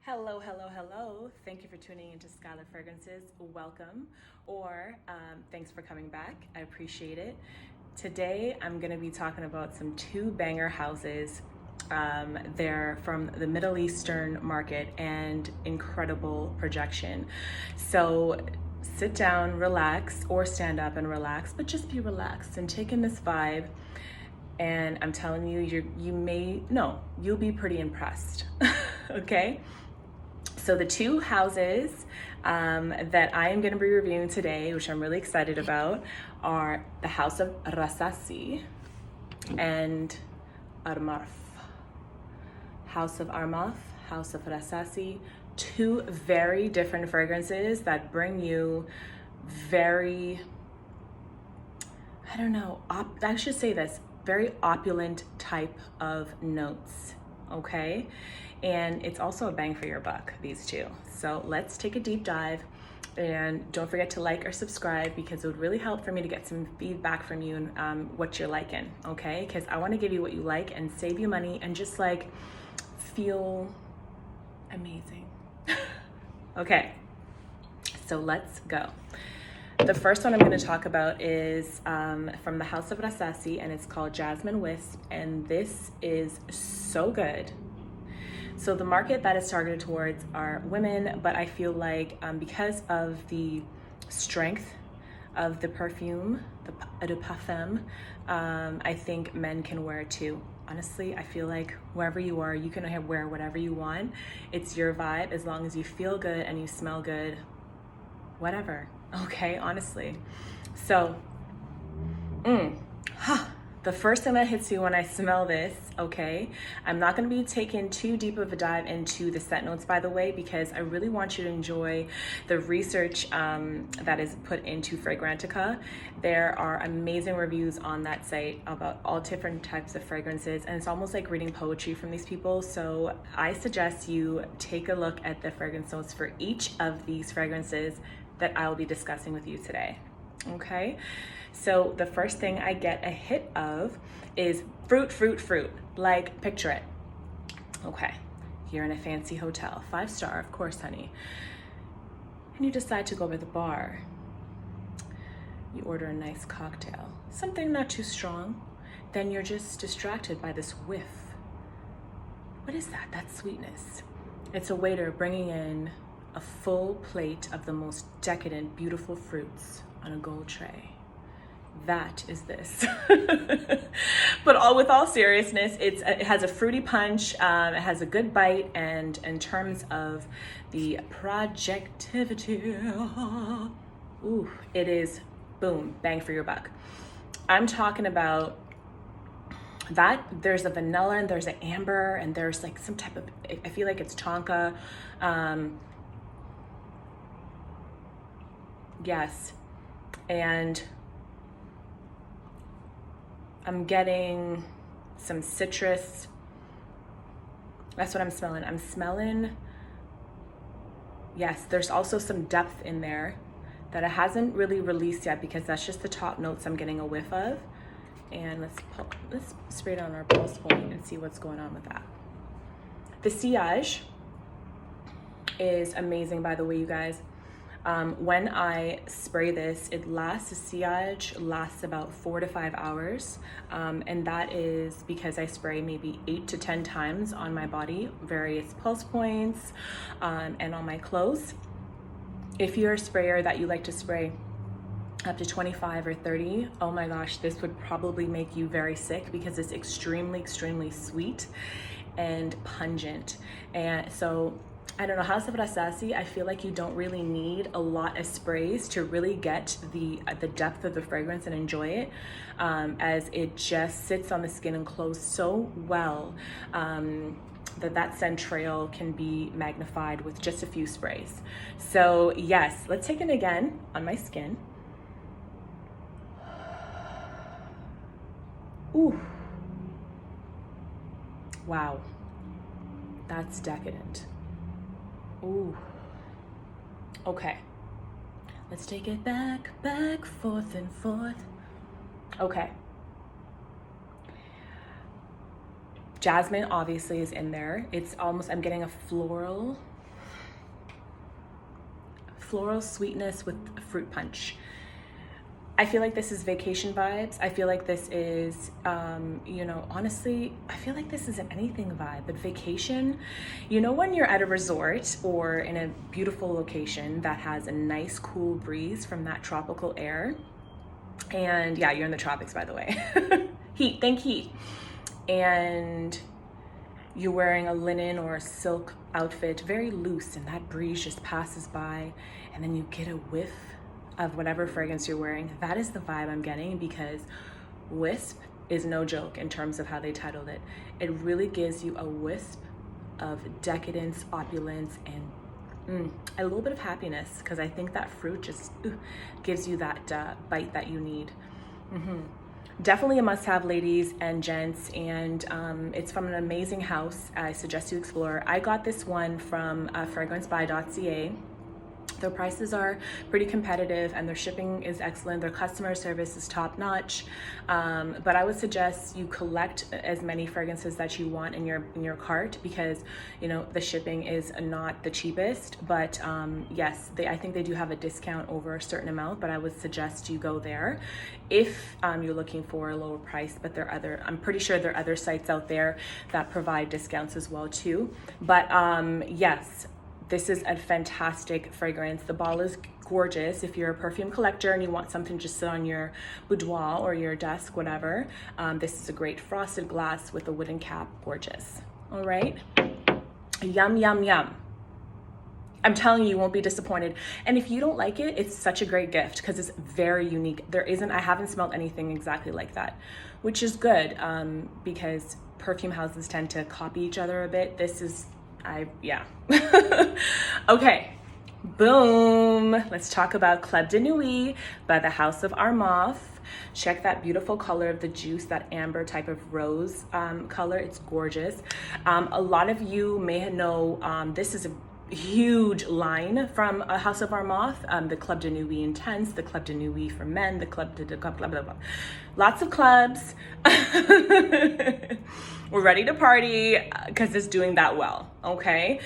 Hello, hello, hello. Thank you for tuning into S.K.Y.L.A Fragrances. Welcome, or thanks for coming back. I appreciate it. Today, I'm going to be talking about some two banger houses. They're from the Middle Eastern market and incredible projection. So sit down, relax, or stand up and relax, but just be relaxed and take in this vibe. And I'm telling you, you'll be pretty impressed. Okay? So the two houses that I am going to be reviewing today, which I'm really excited about, are the House of Rasasi and Armaf. House of Armaf, House of Rasasi, two very different fragrances that bring you very, I should say this, very opulent type of notes, okay? And it's also a bang for your buck, these two. So let's take a deep dive, and don't forget to like or subscribe because it would really help for me to get some feedback from you and what you're liking, okay? Because I want to give you what you like and save you money and just like feel amazing. Okay, so let's go. The first one I'm going to talk about is from the House of Rasasi, and it's called Jasmine Wisp, and this is so good. So the market that is targeted towards are women, but I feel like because of the strength of the perfume, the parfum, I think men can wear it too. Honestly, I feel like wherever you are, you can wear whatever you want. It's your vibe as long as you feel good and you smell good, whatever. Okay, honestly. So, the first thing that hits you when I smell this, okay, I'm not going to be taking too deep of a dive into the scent notes, by the way, because I really want you to enjoy the research that is put into Fragrantica. There are amazing reviews on that site about all different types of fragrances, and it's almost like reading poetry from these people. So I suggest you take a look at the fragrance notes for each of these fragrances that I'll be discussing with you today, okay? So the first thing I get a hit of is fruit. Like, picture it. Okay, you're in a fancy hotel, 5-star, of course, honey. And you decide to go by the bar. You order a nice cocktail, something not too strong. Then you're just distracted by this whiff. What is that? That sweetness. It's a waiter bringing in a full plate of the most decadent, beautiful fruits on a gold tray. That is this. But with all seriousness, it has a fruity punch, it has a good bite, and in terms of the projectivity, ooh, it is boom, bang for your buck. I'm talking about that. There's a vanilla and there's an amber and there's like some type of, I feel like it's tonka. Yes, and I'm getting some citrus. That's what I'm smelling. I'm smelling, yes, there's also some depth in there that it hasn't really released yet because that's just the top notes I'm getting a whiff of. And let's spray it on our pulse point and see what's going on with that. The sillage is amazing, by the way, you guys. When I spray this, the sillage lasts about 4 to 5 hours. And that is because I spray maybe 8 to 10 times on my body, various pulse points, and on my clothes. If you're a sprayer that you like to spray up to 25 or 30, oh my gosh, this would probably make you very sick because it's extremely sweet and pungent. And so, I don't know, House of Rasasi, I feel like you don't really need a lot of sprays to really get the depth of the fragrance and enjoy it, as it just sits on the skin and clothes so well that scent trail can be magnified with just a few sprays. So yes, let's take it again on my skin. Ooh, wow, that's decadent. Ooh. Okay. Let's take it back, forth and forth. Okay. Jasmine obviously is in there. It's almost, I'm getting a floral floral sweetness with fruit punch. I feel like this is vacation vibes. I feel like this is, honestly, I feel like this is an anything vibe, but vacation, when you're at a resort or in a beautiful location that has a nice cool breeze from that tropical air. And yeah, you're in the tropics, by the way. Heat, think heat. And you're wearing a linen or a silk outfit, very loose, and that breeze just passes by, and then you get a whiff of whatever fragrance you're wearing. That is the vibe I'm getting, because Wisp is no joke in terms of how they titled it. It really gives you a wisp of decadence, opulence, and a little bit of happiness, because I think that fruit just gives you that bite that you need. Definitely a must-have, ladies and gents, and it's from an amazing house. I suggest you explore. I got this one from fragrancebuy.ca. Their prices are pretty competitive and their shipping is excellent. Their customer service is top notch. But I would suggest you collect as many fragrances that you want in your cart, because the shipping is not the cheapest. But yes, I think they do have a discount over a certain amount, but I would suggest you go there if you're looking for a lower price. But I'm pretty sure there are other sites out there that provide discounts as well too. But yes, this is a fantastic fragrance. The bottle is gorgeous. If you're a perfume collector and you want something just sit on your boudoir or your desk, whatever, this is a great frosted glass with a wooden cap. Gorgeous. All right. Yum, yum, yum. I'm telling you, you won't be disappointed. And if you don't like it, it's such a great gift because it's very unique. I haven't smelled anything exactly like that, which is good because perfume houses tend to copy each other a bit. Yeah. Okay, boom. Let's talk about Club de Nuit by the House of Armaf. Check that beautiful color of the juice, that amber type of rose color. It's gorgeous. A lot of you may know this is a huge line from House of Armaf, the Club de Nuit Intense, the Club de Nuit for men, the Club de blah, blah, blah. Lots of clubs. We're ready to party because it's doing that well, okay?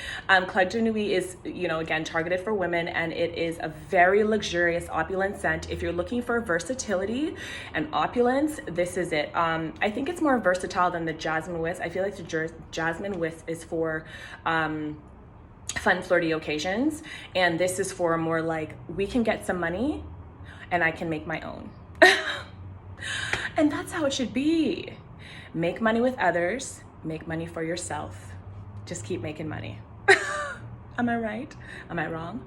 Club de Nuit is, again, targeted for women, and it is a very luxurious, opulent scent. If you're looking for versatility and opulence, this is it. I think it's more versatile than the Jasmine Wisp. I feel like the Jasmine Wisp is for fun, flirty occasions, and this is for more like, we can get some money and I can make my own. And that's how it should be. Make money with others, make money for yourself. Just keep making money. Am I right? Am I wrong?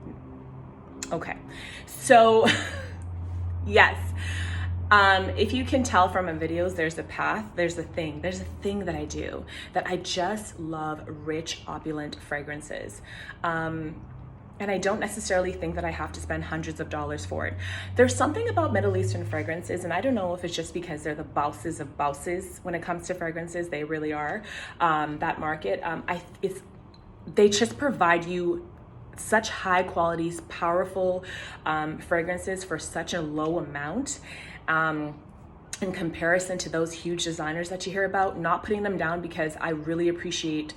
Okay, so yes. If you can tell from my videos, there's a path, there's a thing that I do, that I just love rich, opulent fragrances. And I don't necessarily think that I have to spend hundreds of dollars for it. There's something about Middle Eastern fragrances, and I don't know if it's just because they're the bosses of bosses when it comes to fragrances. They really are, that market. They just provide you such high quality, powerful fragrances for such a low amount. In comparison to those huge designers that you hear about, not putting them down, because I really appreciate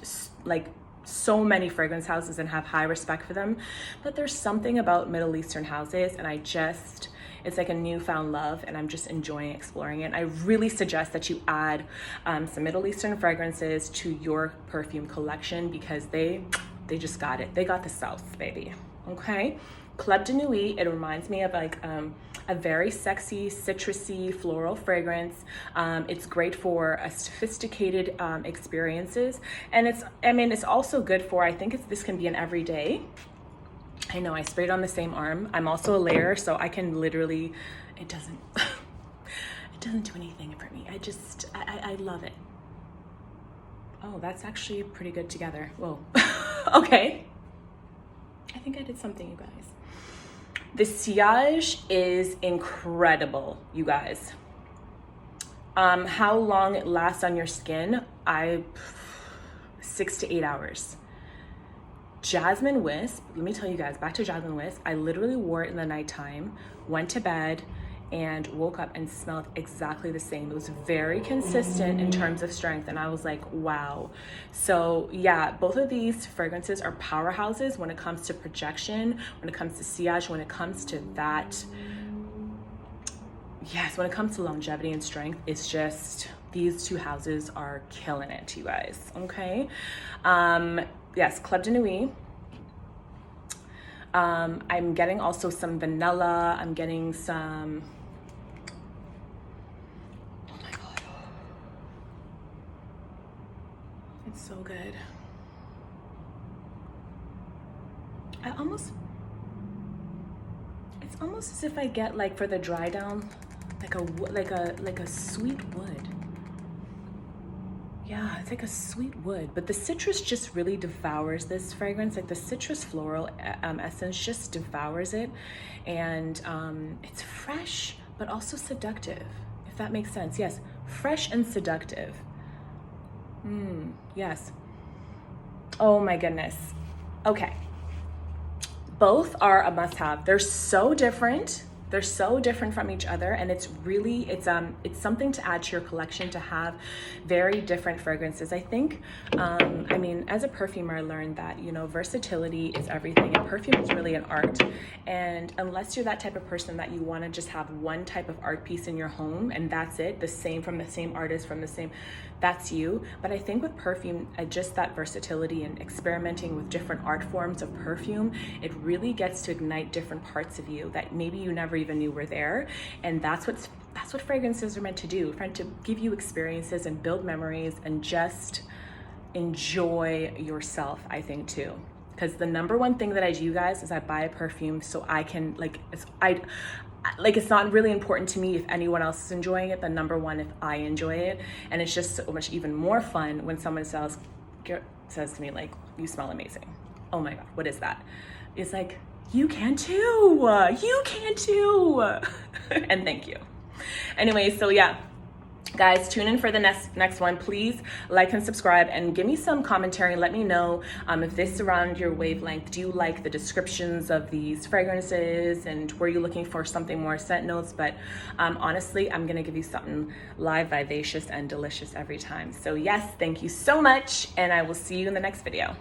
so many fragrance houses and have high respect for them, but there's something about Middle Eastern houses, and it's like a newfound love, and I'm just enjoying exploring it. I really suggest that you add some Middle Eastern fragrances to your perfume collection, because they just got it. They got the sauce, baby. Okay. Club de Nuit, it reminds me of a very sexy, citrusy, floral fragrance. It's great for a sophisticated experiences. And it's also good for, I think this can be an everyday. I know I sprayed on the same arm. I'm also a layer, so I can literally, it doesn't do anything for me. I love it. Oh, that's actually pretty good together. Whoa. Okay. I think I did something, you guys. The sillage is incredible, you guys. How long it lasts on your skin? 6 to 8 hours. Jasmine Wisp, let me tell you guys, back to Jasmine Wisp, I literally wore it in the nighttime, went to bed, and woke up and smelled exactly the same. It was very consistent in terms of strength, and I was like, wow. So yeah, both of these fragrances are powerhouses when it comes to projection, when it comes to sillage, when it comes to that. Yes, when it comes to longevity and strength, it's just, these two houses are killing it, you guys, okay? Yes, Club de Nuit. I'm getting also some vanilla. I'm getting some, oh my God. It's so good. It's almost as if I get, like, for the dry down, like a sweet wood. Yeah, it's like a sweet wood, but the citrus just really devours this fragrance. Like the citrus floral essence just devours it. And it's fresh, but also seductive, if that makes sense. Yes, fresh and seductive. Yes. Oh my goodness. Okay. Both are a must-have. They're so different. They're so different from each other, and it's really, it's something to add to your collection, to have very different fragrances. I think, I mean, as a perfumer, I learned that, you know, versatility is everything, and perfume is really an art. And unless you're that type of person that you want to just have one type of art piece in your home and that's it, the same, from the same artist, from the same, that's you. But I think with perfume, just that versatility and experimenting with different art forms of perfume, it really gets to ignite different parts of you that maybe you never even knew were there. And that's what fragrances are meant to do, meant to give you experiences and build memories and just enjoy yourself, I think, too. Because the number one thing that I do, guys, is I buy a perfume so I can, like, it's not really important to me if anyone else is enjoying it. The number one, if I enjoy it. And it's just so much even more fun when someone says to me, like, you smell amazing. Oh my God, what is that? It's like, you can too. You can too. And thank you. Anyway, so yeah. Guys, tune in for the next one. Please like and subscribe and give me some commentary. Let me know if this is around your wavelength. Do you like the descriptions of these fragrances, and were you looking for something more scent notes? But honestly, I'm gonna give you something live, vivacious, and delicious every time. So yes, thank you so much, and I will see you in the next video.